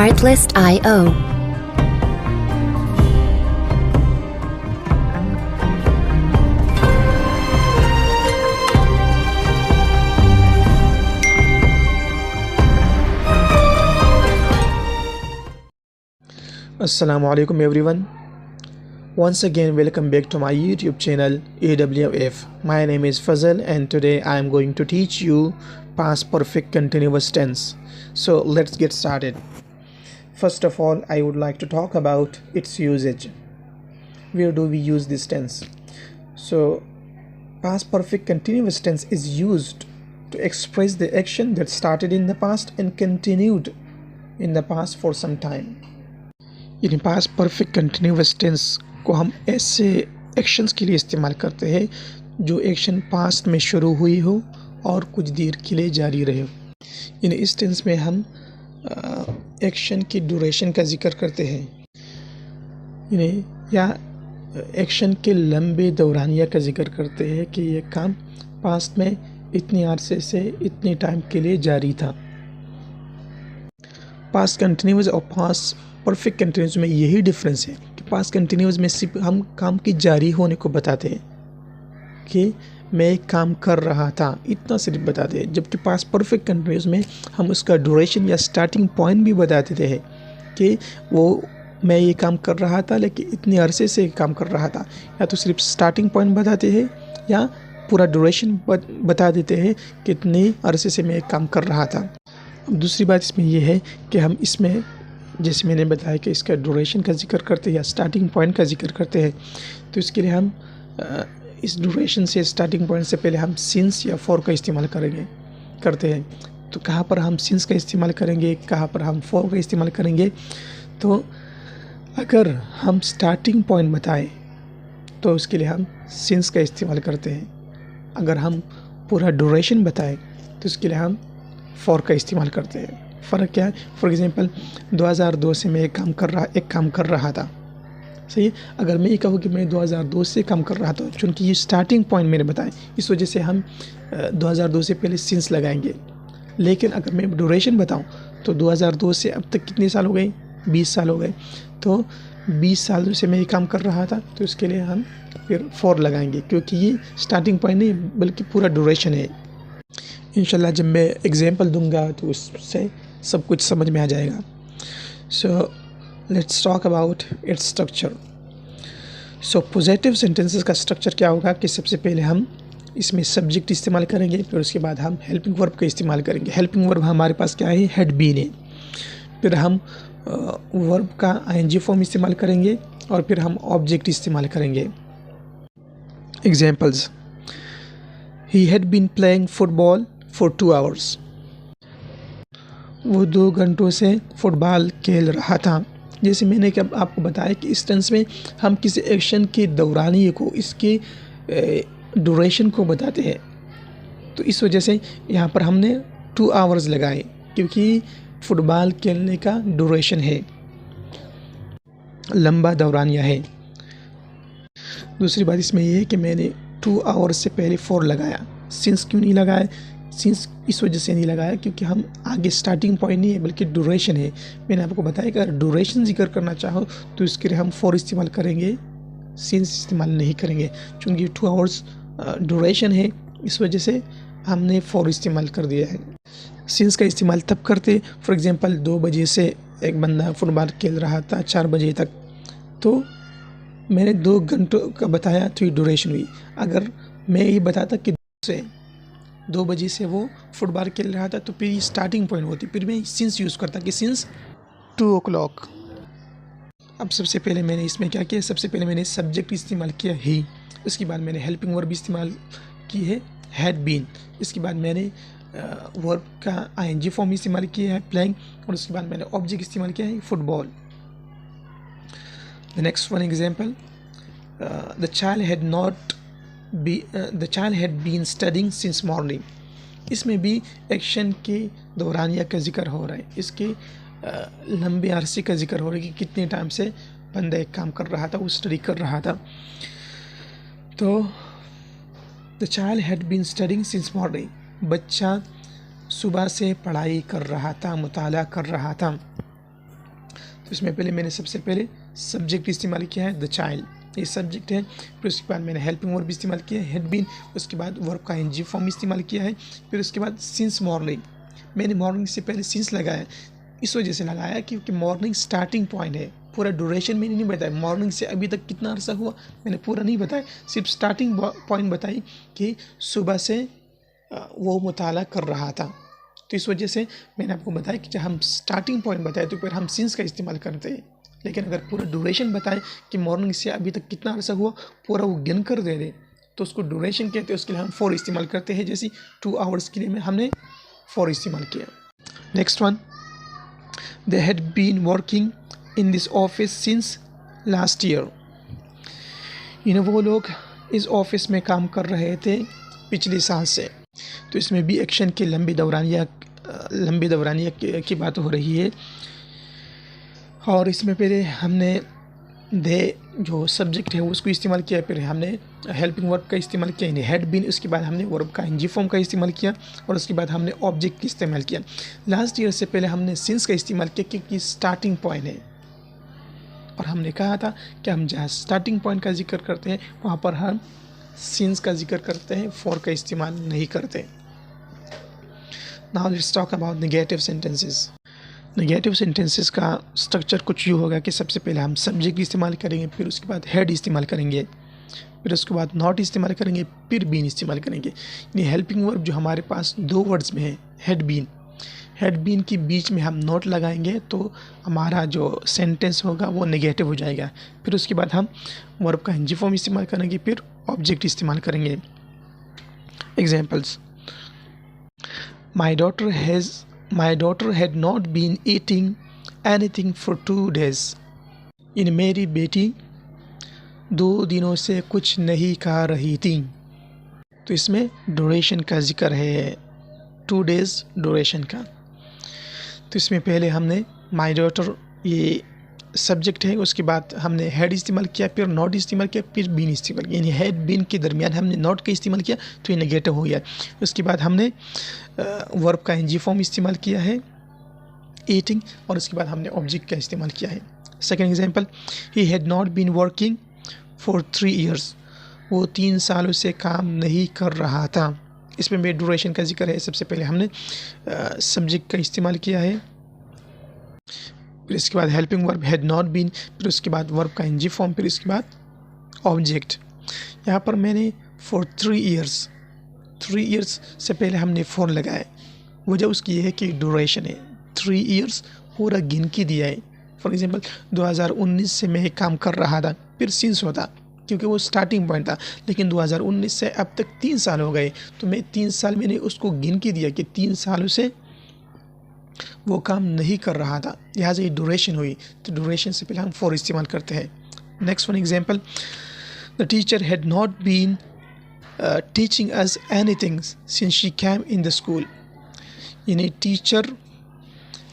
Artlist.io. Assalamu alaikum everyone. Once again welcome back to my YouTube channel AWF. My name is Fazal and today I am going to teach you past perfect continuous tense. So let's get started. First of all, I would like to talk about its usage. Where do we use this tense? So past perfect continuous tense is used to express the action that started in the past and continued in the past for some time. यानी past perfect continuous tense को हम ऐसे actions के लिए इस्तेमाल करते हैं जो एक्शन पास्ट में शुरू हुई हो और कुछ देर के लिए जारी रहे हो। यानी इस टेंस में हम एक्शन की ड्यूरेशन का जिक्र करते हैं यानी या एक्शन के लंबे दौरानिया का जिक्र करते हैं कि ये काम पास्ट में इतनी अरसे से इतने टाइम के लिए जारी था। पास्ट कंटिन्यूअस और पास्ट परफेक्ट कंटिन्यूस में यही डिफरेंस है कि पास्ट कंटिन्यूस में सिर्फ हम काम की जारी होने को बताते हैं कि मैं एक काम कर रहा था, इतना सिर्फ बताते हैं, जबकि पास्ट परफेक्ट कंटिन्यूस में हम उसका ड्यूरेशन या स्टार्टिंग पॉइंट भी बता देते हैं कि वो मैं ये काम कर रहा था लेकिन इतने अरसे से काम कर रहा था। या तो सिर्फ स्टार्टिंग पॉइंट बताते हैं या पूरा ड्यूरेशन बता देते हैं कितने अरसे से मैं एक काम कर रहा था। दूसरी बात इसमें यह है कि हम इसमें जैसे मैंने बताया कि इसका ड्यूरेशन का जिक्र करते हैं या स्टार्टिंग पॉइंट का जिक्र करते हैं, तो इसके लिए हम इस ड्यूरेशन से स्टार्टिंग पॉइंट से पहले हम सिंस या फॉर का इस्तेमाल करते हैं। तो कहाँ पर हम सिंस का इस्तेमाल करेंगे, कहाँ पर हम फॉर का इस्तेमाल करेंगे। तो अगर हम स्टार्टिंग पॉइंट बताएं तो उसके लिए हम सिंस का इस्तेमाल करते हैं। अगर हम पूरा ड्यूरेशन बताएं तो उसके लिए हम फॉर का इस्तेमाल करते हैं। फ़र्क क्या है? फॉर एग्ज़ाम्पल 2002 से मैं एक काम कर रहा था, सही है। अगर मैं ये कहूँ कि मैं 2002 से काम कर रहा था, चूँकि ये स्टार्टिंग पॉइंट मैंने बताया, इस वजह से हम 2002 से पहले सिंस लगाएंगे। लेकिन अगर मैं ड्यूरेशन बताऊँ तो 2002 से अब तक कितने साल हो गए? 20 साल हो गए। तो 20 साल से मैं ये काम कर रहा था, तो इसके लिए हम फिर फॉर लगाएंगे, क्योंकि ये स्टार्टिंग पॉइंट नहीं बल्कि पूरा ड्यूरेशन है। इंशाल्लाह जब मैं एग्जांपल दूंगा तो उससे सब कुछ समझ में आ जाएगा। So let's talk about its structure. So positive sentences का स्ट्रक्चर क्या होगा कि सबसे पहले हम इसमें सब्जेक्ट इस्तेमाल करेंगे, फिर उसके बाद हम हेल्पिंग वर्ब का इस्तेमाल करेंगे। हेल्पिंग वर्ब हमारे पास क्या है? हैड बीन है। फिर हम वर्ब का आईएनजी फॉर्म इस्तेमाल करेंगे और फिर हम ऑब्जेक्ट इस्तेमाल करेंगे। Examples: he had been playing football for 2 hours. वो 2 घंटों से फुटबॉल खेल रहा था। जैसे मैंने क्या आपको बताया कि इस टेंस में हम किसी एक्शन के दौरानिए को, इसके ड्यूरेशन को बताते हैं। तो इस वजह से यहाँ पर हमने 2 आवर्स लगाए, क्योंकि फुटबॉल खेलने का ड्यूरेशन है, लंबा दौरानिया है। दूसरी बात इसमें यह है कि मैंने 2 आवर्स से पहले फॉर लगाया। सिंस क्यों नहीं लगाया? सिंस इस वजह से नहीं लगाया क्योंकि हम आगे स्टार्टिंग पॉइंट नहीं है बल्कि ड्यूरेशन है। मैंने आपको बताया कि अगर ड्यूरेशन जिक्र करना चाहो तो इसके लिए हम फॉर इस्तेमाल करेंगे, सिंस इस्तेमाल नहीं करेंगे। चूँकि 2 आवर्स ड्यूरेशन है, इस वजह से हमने फॉर इस्तेमाल कर दिया है। सिंस का इस्तेमाल तब करते, फॉर एग्ज़ाम्पल 2 बजे से एक बंदा फुटबॉल खेल रहा था 4 बजे तक, तो मैंने 2 घंटों का बताया तो ये ड्यूरेशन हुई। अगर मैं ये बताता कि 2 बजे से वो फुटबॉल खेल रहा था तो फिर ये स्टार्टिंग पॉइंट होती, फिर मैं सिंस यूज़ करता कि सिंस 2 o'clock। अब सबसे पहले मैंने इसमें क्या किया? सबसे पहले मैंने सब्जेक्ट इस्तेमाल किया ही, उसके बाद मैंने हेल्पिंग वर्ब इस्तेमाल की है हैड बीन, इसके बाद मैंने वर्ब का आईएनजी फॉर्म इस्तेमाल किया है प्लेइंग, और उसके बाद मैंने ऑब्जेक्ट इस्तेमाल किया है football. The next one example: the child had been studying since morning. इसमें भी एक्शन के दौरानिया का जिक्र हो रहा है, इसके लंबे अरसे का जिक्र हो रहा है कि कितने टाइम से बंदा एक काम कर रहा था, वो स्टडी कर रहा था। तो the child had been studying since morning, बच्चा सुबह से पढ़ाई कर रहा था, मुताला कर रहा था। तो इसमें पहले मैंने सबसे पहले सब्जेक्ट इस्तेमाल किया है, द चाइल्ड, ये सब्जेक्ट है। फिर उसके बाद मैंने हेल्पिंग वर्ब इस्तेमाल किया है, हैड बीन। उसके बाद वर्ब का एनजी फॉर्म इस्तेमाल किया है। फिर उसके बाद सिंस मॉर्निंग, मैंने मॉर्निंग से पहले सिंस लगाया, इस वजह से लगाया क्योंकि मॉर्निंग स्टार्टिंग पॉइंट है, पूरा ड्यूरेशन मैंने नहीं बताया, मॉर्निंग से अभी तक कितना अरसा हुआ मैंने पूरा नहीं बताया, सिर्फ स्टार्टिंग पॉइंट बताई कि सुबह से वो मुताला कर रहा था। तो इस वजह से मैंने आपको बताया कि जब हम स्टार्टिंग पॉइंट बताए तो फिर हम सिंस का इस्तेमाल करते हैं, लेकिन अगर पूरा ड्यूरेशन बताए कि मॉर्निंग से अभी तक कितना अरसा हुआ पूरा वो गिन कर दे दे तो उसको ड्यूरेशन कहते हैं, उसके लिए हम फॉर इस्तेमाल करते हैं। जैसे 2 आवर्स के लिए में हमने फॉर इस्तेमाल किया। Next one, they had been working in this office since last year, वो लोग इस ऑफिस में काम कर रहे थे पिछले साल से। तो इसमें भी एक्शन के लंबी दौरानिया की बात हो रही है। और इसमें पहले हमने दे जो सब्जेक्ट है उसको इस्तेमाल किया, फिर हमने हेल्पिंग वर्ब का इस्तेमाल किया, यानी हैड बीन। उसके बाद हमने वर्ब का एनजी फॉर्म का इस्तेमाल किया और उसके बाद हमने ऑब्जेक्ट का इस्तेमाल किया। लास्ट ईयर से पहले हमने सिंस का इस्तेमाल किया क्योंकि स्टार्टिंग पॉइंट है, और हमने कहा था कि हम जहाँ स्टार्टिंग पॉइंट का जिक्र करते हैं वहाँ पर हम सिंस का जिक्र करते हैं, फॉर का इस्तेमाल नहीं करते। Now let's talk about negative sentences. Negative sentences का स्ट्रक्चर कुछ यूँ होगा कि सबसे पहले हम सब्जेक्ट इस्तेमाल करेंगे, फिर उसके बाद हैड इस्तेमाल करेंगे, फिर उसके बाद नॉट इस्तेमाल करेंगे, फिर बीन इस्तेमाल करेंगे। यानी हेल्पिंग वर्ब जो हमारे पास 2 वर्ड्स में है, हैड बीन के बीच में हम नॉट लगाएंगे तो हमारा जो सेंटेंस होगा वो नेगेटिव हो जाएगा। फिर उसके बाद हम वर्ब का एनजी फॉर्म इस्तेमाल करेंगे, फिर ऑब्जेक्ट इस्तेमाल करेंगे। Examples, my daughter had not been eating anything for 2 days, मेरी बेटी 2 दिनों से कुछ नहीं खा रही थी। तो इसमें ड्यूरेशन का जिक्र है, 2 days ड्यूरेशन का। तो इसमें पहले हमने माई डॉटर ये सब्जेक्ट है, उसके बाद हमने हैड इस्तेमाल किया, फिर नॉट इस्तेमाल किया, फिर बीन इस्तेमाल किया, यानी हैड बीन के दरमियान हमने नॉट का इस्तेमाल किया तो ये नेगेटिव हो गया। उसके बाद हमने वर्ब का एनजी फॉर्म इस्तेमाल किया है, ईटिंग, और उसके बाद हमने ऑब्जेक्ट का इस्तेमाल किया है। Second example, he had not been working for 3 years, वो 3 सालों से काम नहीं कर रहा था। इसमें भी ड्यूरेशन का जिक्र है। सबसे पहले हमने सब्जेक्ट का इस्तेमाल किया है, फिर इसके बाद helping verb had not been, फिर उसके बाद वर्ब का एनजी फॉर्म, फिर इसके बाद ऑब्जेक्ट। यहाँ पर मैंने फॉर 3 years से पहले हमने फॉर लगाया, वजह उसकी ये है कि ड्यूरेशन है, 3 years पूरा गिन के दिया है। फॉर एग्जांपल 2019 से मैं काम कर रहा था, फिर सिंस होता क्योंकि वो स्टार्टिंग पॉइंट था, लेकिन 2019 से अब तक 3 साल हो गए तो मैं 3 साल मैंने उसको गिन के दिया कि 3 सालों से वो काम नहीं कर रहा था, लिहाजा ये ड्यूरेशन हुई। तो ड्यूरेशन से पहले हम फॉर इस्तेमाल करते हैं। Next one example, the teacher had not been teaching us anything since she came in the school, यानी टीचर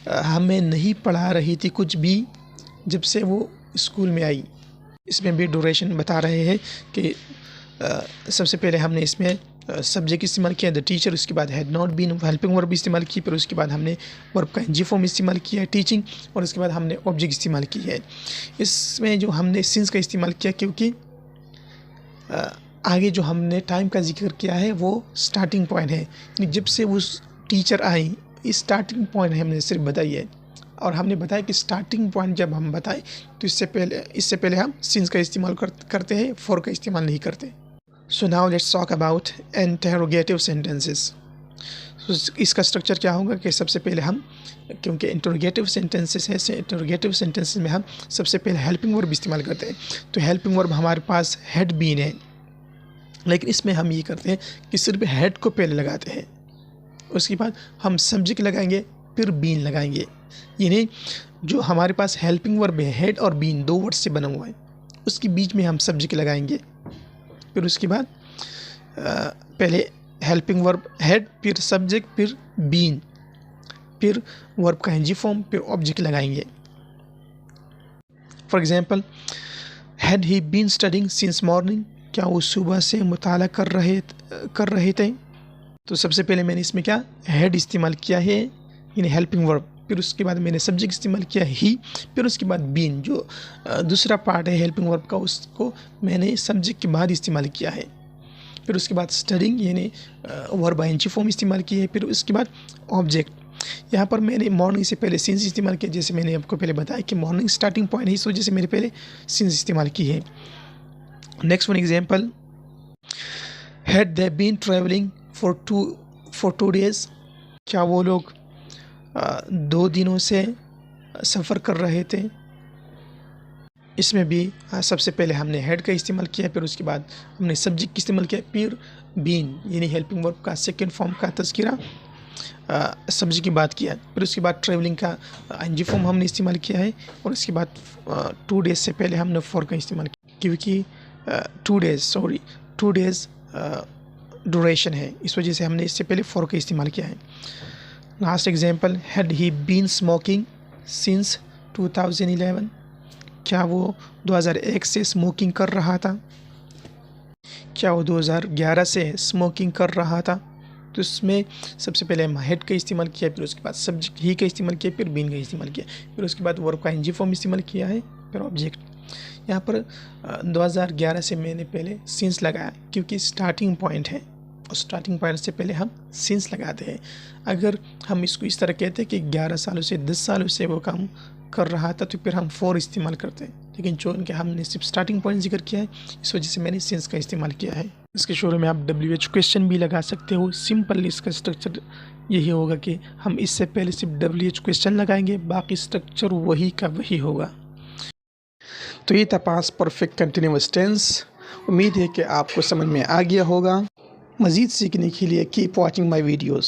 हमें नहीं पढ़ा रही थी कुछ भी जब से वो स्कूल में आई। इसमें भी ड्यूरेशन बता रहे हैं कि सबसे पहले हमने इसमें सब्जेक्ट इस्तेमाल किया द टीचर, उसके बाद had not been helping verb इस्तेमाल की, फिर उसके बाद हमने वर्ब का एनजी फॉर्म इस्तेमाल किया है टीचिंग, और उसके बाद हमने ऑब्जेक्ट इस्तेमाल की है। इसमें जो हमने सिंस का इस्तेमाल किया क्योंकि आगे जो हमने टाइम का जिक्र किया है वो स्टार्टिंग पॉइंट है, यानी जब से उस टीचर आई इस स्टार्टिंग पॉइंट हमने सिर्फ बताई है, और हमने बताया कि स्टार्टिंग पॉइंट जब हम बताएं तो इससे पहले हम सिंस का इस्तेमाल करते हैं, फॉर का इस्तेमाल नहीं करते। So now let's talk about interrogative sentences. इसका स्ट्रक्चर क्या होगा कि सबसे पहले हम, क्योंकि इंटरोगेटिव सेंटेंसेस है, इंटरोगेटिव सेंटेंसेस में हम सबसे पहले हेल्पिंग वर्ब इस्तेमाल करते हैं। तो हेल्पिंग वर्ब हमारे पास हैड बीन है, लेकिन इसमें हम ये करते हैं कि सिर्फ हैड को पहले लगाते हैं, उसके बाद हम सब्जेक्ट लगाएंगे, फिर बीन लगाएंगे। यानी जो हमारे पास हेल्पिंग वर्ब है हेड और बीन 2 वर्ड से बना हुआ है, उसके बीच में हम सब्जेक्ट लगाएंगे, फिर उसके बाद पहले हेल्पिंग वर्ब हेड, फिर सब्जेक्ट, फिर बीन, फिर वर्ब का एनजी फॉर्म, फिर ऑब्जेक्ट लगाएंगे। For example, had he been studying since morning, क्या वो सुबह से मुताला कर रहे थे। तो सबसे पहले मैंने इसमें क्या हैड इस्तेमाल किया है, यानी हेल्पिंग वर्ब, फिर उसके बाद मैंने सब्जेक्ट इस्तेमाल किया ही, फिर उसके बाद बीन जो दूसरा पार्ट है हेल्पिंग वर्ब का, उसको मैंने सब्जेक्ट के बाद इस्तेमाल किया है। फिर उसके बाद स्टडिंग यानी वर्ब आईएनजी फॉर्म इस्तेमाल की है। फिर उसके बाद ऑब्जेक्ट, यहाँ पर मैंने मॉर्निंग से पहले सिंस इस्तेमाल किया, जैसे मैंने आपको पहले बताया कि मॉर्निंग स्टार्टिंग पॉइंट है, इस वजह से मैंने पहले सिंस इस्तेमाल की है। Next one example, had they been travelling for 2 days, क्या वो लोग 2 दिनों से सफ़र कर रहे थे। इसमें भी सबसे पहले हमने हेड का इस्तेमाल किया, फिर उसके बाद हमने सब्जेक्ट इस्तेमाल किया, फिर बीन यानी हेल्पिंग वर्ब का सेकंड फॉर्म का तज़किरा सब्जेक्ट की बात किया, फिर उसके बाद ट्रैवलिंग का आईएनजी फॉर्म हमने इस्तेमाल किया है, और उसके बाद 2 days से पहले हमने फॉर का इस्तेमाल किया, क्योंकि 2 days ड्यूरेशन है, इस वजह से हमने इससे पहले फॉर का इस्तेमाल किया है। Last example, had he been smoking since 2011, क्या वो 2001 से स्मोकिंग कर रहा था, क्या वो 2011 से स्मोकिंग कर रहा था। तो इसमें सबसे पहले हम हेड का इस्तेमाल किया, फिर उसके बाद सब्जेक्ट ही का इस्तेमाल किया, फिर बीन का इस्तेमाल किया, फिर उसके बाद वर्ब का आईएनजी फॉर्म इस्तेमाल किया है, फिर ऑब्जेक्ट। यहाँ पर 2011 से मैंने पहले सिंस लगाया, क्योंकि स्टार्टिंग पॉइंट है और स्टार्टिंग पॉइंट से पहले हम सिंस लगाते हैं। अगर हम इसको इस तरह कहते हैं कि 11 सालों से 10 सालों से वो काम कर रहा था, तो फिर हम फॉर इस्तेमाल करते हैं, लेकिन जो उनके हमने सिर्फ स्टार्टिंग पॉइंट जिक्र किया है, इस वजह से मैंने सिंस का इस्तेमाल किया है। इसके शुरू में आप WH क्वेश्चन भी लगा सकते हो। सिंपल इसका स्ट्रक्चर यही होगा कि हम इससे पहले सिर्फ WH क्वेश्चन लगाएंगे, बाकी स्ट्रक्चर वही का वही होगा। तो ये था पास्ट परफेक्ट कंटिन्यूअस टेंस। उम्मीद है कि आपको समझ में आ गया होगा। मज़ीद सीखने के लिए कीप वॉचिंग माई वीडियोज़।